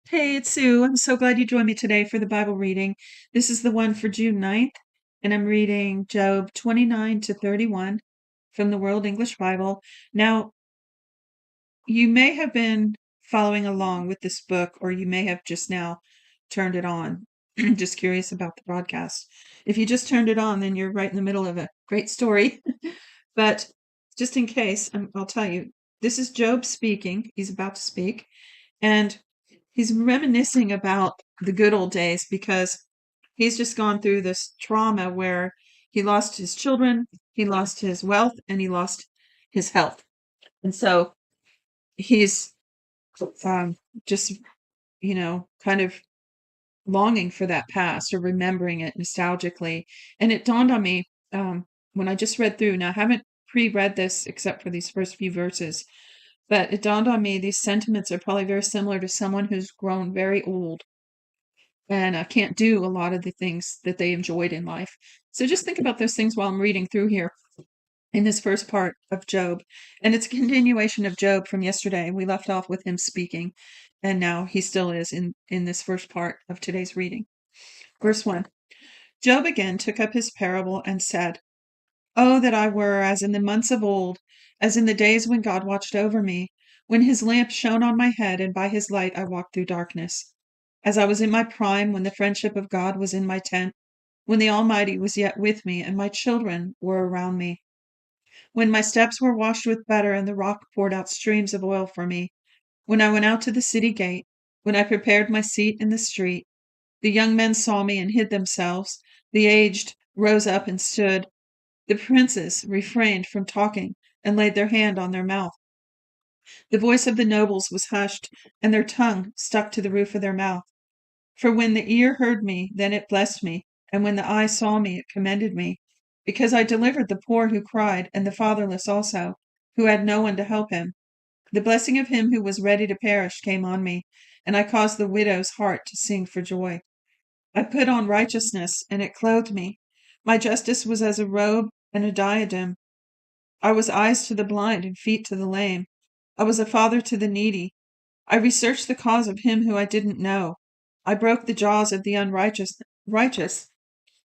Hey, it's Sue. I'm so glad you joined me today for the Bible reading. This is the one for June 9th, and I'm reading Job 29 to 31 from the World English Bible. Now, you may have been following along with this book, or you may have just now turned it on. Just curious about the broadcast. If you just turned it on, then you're right in the middle of a great story. But just in case, I'll tell you, this is Job speaking. He's about to speak. And he's reminiscing about the good old days because he's just gone through this trauma where he lost his children, he lost his wealth, and he lost his health. And so he's just, kind of longing for that past or remembering it nostalgically. And it dawned on me when I just read through. Now, I haven't pre-read this except for these first few verses, but it dawned on me these sentiments are probably very similar to someone who's grown very old and can't do a lot of the things that they enjoyed in life. So just think about those things while I'm reading through here in this first part of Job. And it's a continuation of Job from yesterday. We left off with him speaking, and now he still is in this first part of today's reading. Verse 1. Job again took up his parable and said, "Oh, that I were as in the months of old, as in the days when God watched over me, when his lamp shone on my head, and by his light I walked through darkness. As I was in my prime, when the friendship of God was in my tent, when the Almighty was yet with me, and my children were around me. When my steps were washed with butter, and the rock poured out streams of oil for me. When I went out to the city gate, when I prepared my seat in the street, the young men saw me and hid themselves. The aged rose up and stood. The princes refrained from talking and laid their hand on their mouth. The voice of the nobles was hushed, and their tongue stuck to the roof of their mouth. For when the ear heard me, then it blessed me, and when the eye saw me, it commended me, because I delivered the poor who cried, and the fatherless also, who had no one to help him. The blessing of him who was ready to perish came on me, and I caused the widow's heart to sing for joy. I put on righteousness, and it clothed me. My justice was as a robe and a diadem. I was eyes to the blind and feet to the lame. I was a father to the needy. I researched the cause of him who I didn't know. I broke the jaws of the righteous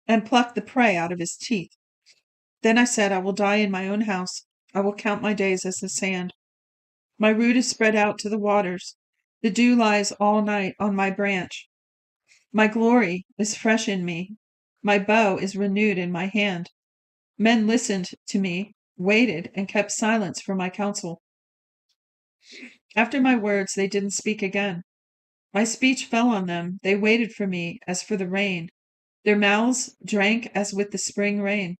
and plucked the prey out of his teeth. Then I said, I will die in my own house. I will count my days as the sand. My root is spread out to the waters. The dew lies all night on my branch. My glory is fresh in me. My bow is renewed in my hand. Men listened to me, waited, and kept silence for my counsel. After my words, they didn't speak again. My speech fell on them. They waited for me as for the rain. Their mouths drank as with the spring rain.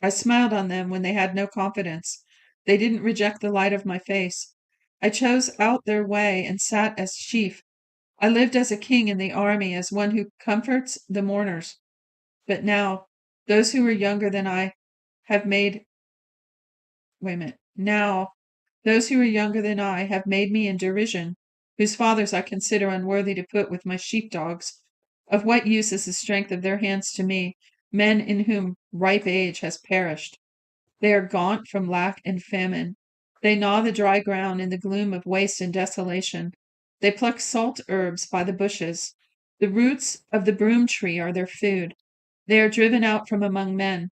I smiled on them when they had no confidence. They didn't reject the light of my face. I chose out their way and sat as chief. I lived as a king in the army, as one who comforts the mourners. But now, those who are younger than I have made wait a minute. Now, those who are younger than I have made me in derision, whose fathers I consider unworthy to put with my sheepdogs. Of what use is the strength of their hands to me, men in whom ripe age has perished? They are gaunt from lack and famine. They gnaw the dry ground in the gloom of waste and desolation. They pluck salt herbs by the bushes. The roots of the broom tree are their food. They are driven out from among men.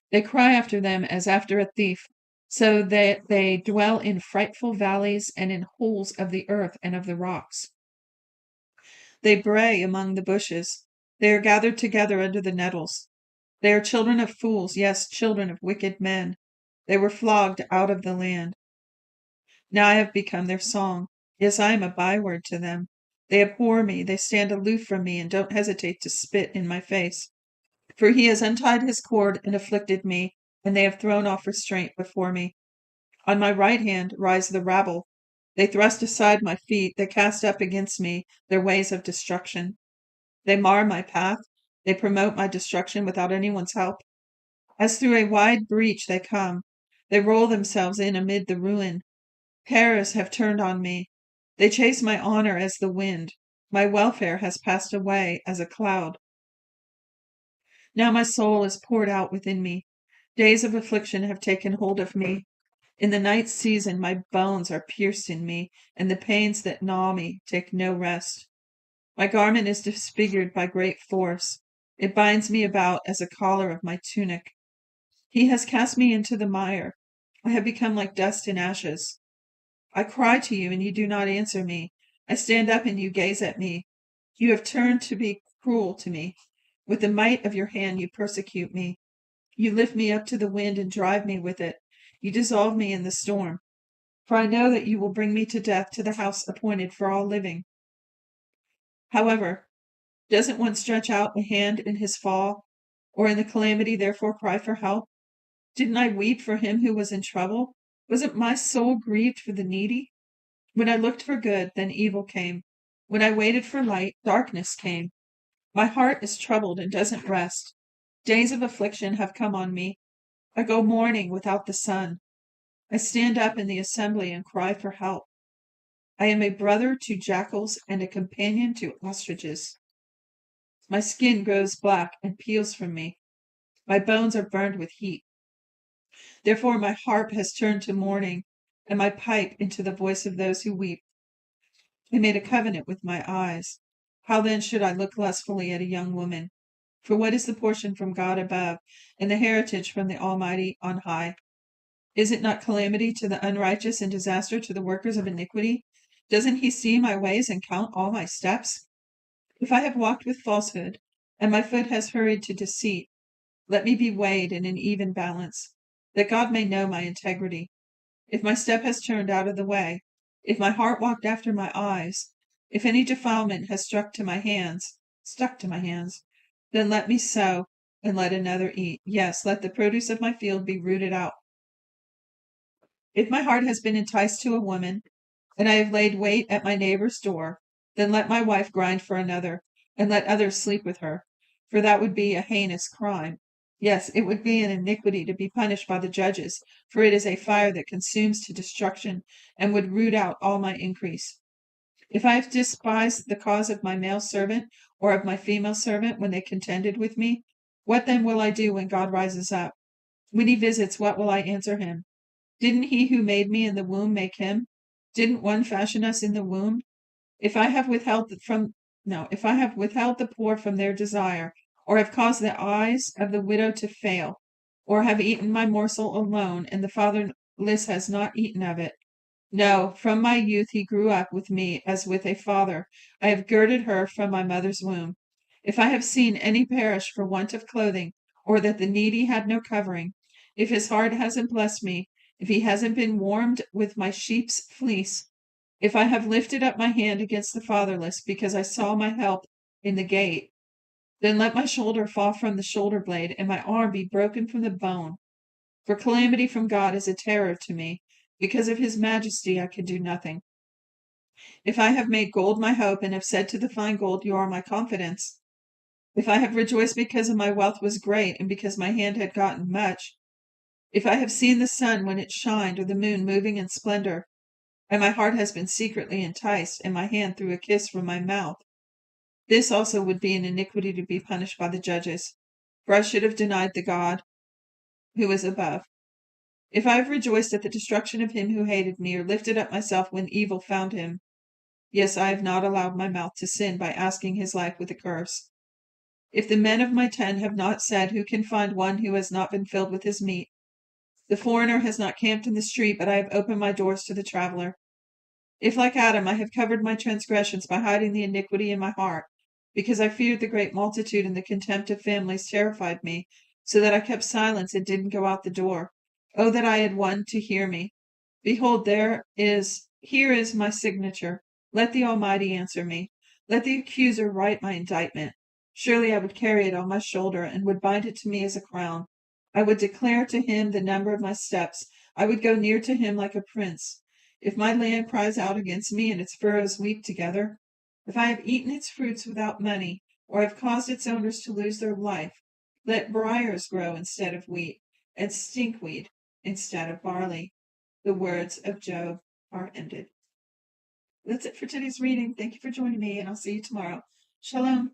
They cry after them as after a thief, so that they dwell in frightful valleys and in holes of the earth and of the rocks. They bray among the bushes. They are gathered together under the nettles. They are children of fools, yes, children of wicked men. They were flogged out of the land. Now I have become their song. Yes, I am a byword to them. They abhor me. They stand aloof from me and don't hesitate to spit in my face. For he has untied his cord and afflicted me, and they have thrown off restraint before me. On my right hand rise the rabble. They thrust aside my feet. They cast up against me their ways of destruction. They mar my path. They promote my destruction without anyone's help. As through a wide breach they come. They roll themselves in amid the ruin. Terrors have turned on me. They chase my honor as the wind. My welfare has passed away as a cloud. Now my soul is poured out within me. Days of affliction have taken hold of me. In the night season my bones are pierced in me, and the pains that gnaw me take no rest. My garment is disfigured by great force. It binds me about as a collar of my tunic. He has cast me into the mire. I have become like dust and ashes. I cry to you, and you do not answer me. I stand up, and you gaze at me. You have turned to be cruel to me. With the might of your hand you persecute me. You lift me up to the wind and drive me with it. You dissolve me in the storm. For I know that you will bring me to death, to the house appointed for all living. However, doesn't one stretch out a hand in his fall, or in the calamity therefore cry for help? Didn't I weep for him who was in trouble? Wasn't my soul grieved for the needy? When I looked for good, then evil came. When I waited for light, darkness came. My heart is troubled and doesn't rest. Days of affliction have come on me. I go mourning without the sun. I stand up in the assembly and cry for help. I am a brother to jackals and a companion to ostriches. My skin grows black and peels from me. My bones are burned with heat. Therefore my harp has turned to mourning, and my pipe into the voice of those who weep. I made a covenant with my eyes. How then should I look lustfully at a young woman? For what is the portion from God above, and the heritage from the Almighty on high? Is it not calamity to the unrighteous and disaster to the workers of iniquity? Doesn't he see my ways and count all my steps? If I have walked with falsehood, and my foot has hurried to deceit, let me be weighed in an even balance, that God may know my integrity. If my step has turned out of the way, if my heart walked after my eyes, if any defilement has stuck to my hands, then let me sow and let another eat. Yes, let the produce of my field be rooted out. If my heart has been enticed to a woman, and I have laid wait at my neighbor's door, then let my wife grind for another, and let others sleep with her, for that would be a heinous crime. Yes, it would be an iniquity to be punished by the judges, for it is a fire that consumes to destruction, and would root out all my increase. If I have despised the cause of my male servant or of my female servant when they contended with me, what then will I do when God rises up? When he visits, what will I answer him? Didn't he who made me in the womb make him? Didn't one fashion us in the womb? If I have withheld if I have withheld the poor from their desire, or have caused the eyes of the widow to fail, or have eaten my morsel alone, and the fatherless has not eaten of it. No, from my youth he grew up with me as with a father. I have girded her from my mother's womb. If I have seen any perish for want of clothing, or that the needy had no covering, if his heart hasn't blessed me, if he hasn't been warmed with my sheep's fleece, if I have lifted up my hand against the fatherless because I saw my help in the gate, then let my shoulder fall from the shoulder blade and my arm be broken from the bone. For calamity from God is a terror to me. Because of his majesty I can do nothing. If I have made gold my hope and have said to the fine gold, you are my confidence, if I have rejoiced because of my wealth was great and because my hand had gotten much, if I have seen the sun when it shined or the moon moving in splendor, and my heart has been secretly enticed, and my hand threw a kiss from my mouth, this also would be an iniquity to be punished by the judges, for I should have denied the God who is above. If I have rejoiced at the destruction of him who hated me, or lifted up myself when evil found him, yes, I have not allowed my mouth to sin by asking his life with a curse. If the men of my tent have not said, who can find one who has not been filled with his meat? The foreigner has not camped in the street, but I have opened my doors to the traveler. If, like Adam, I have covered my transgressions by hiding the iniquity in my heart, because I feared the great multitude and the contempt of families terrified me, so that I kept silence and didn't go out the door. Oh, that I had one to hear me! Behold, here is my signature. Let the Almighty answer me. Let the accuser write my indictment. Surely I would carry it on my shoulder and would bind it to me as a crown. I would declare to him the number of my steps. I would go near to him like a prince. If my land cries out against me and its furrows weep together, if I have eaten its fruits without money, or have caused its owners to lose their life, let briars grow instead of wheat, and stinkweed instead of barley. The words of Job are ended. That's it for today's reading. Thank you for joining me, and I'll see you tomorrow. Shalom.